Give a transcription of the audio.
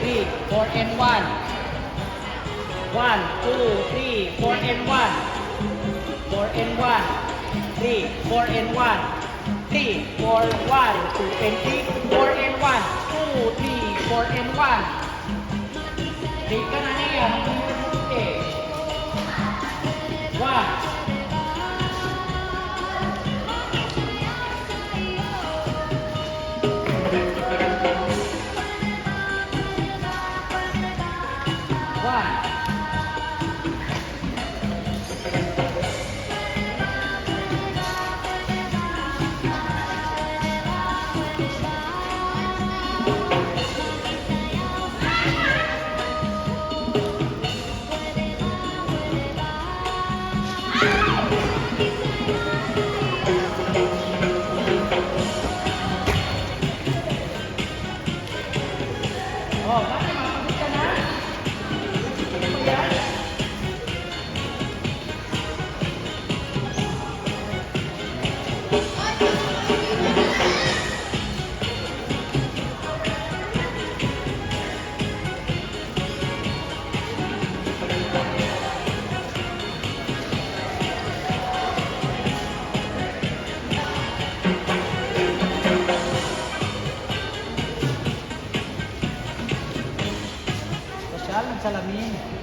3, 4 and 1. 1, 2, 3, 4 and 1. 4 and 1. 3, 4 and 1. 3, 4, 1, 2 and 3, 4 and 1. 2, 3, 4 and 1. Take ka na niya. Mabuti. 1. Oh, bakit mapagod ka na? Ano ba yan? Social, nagsalamin.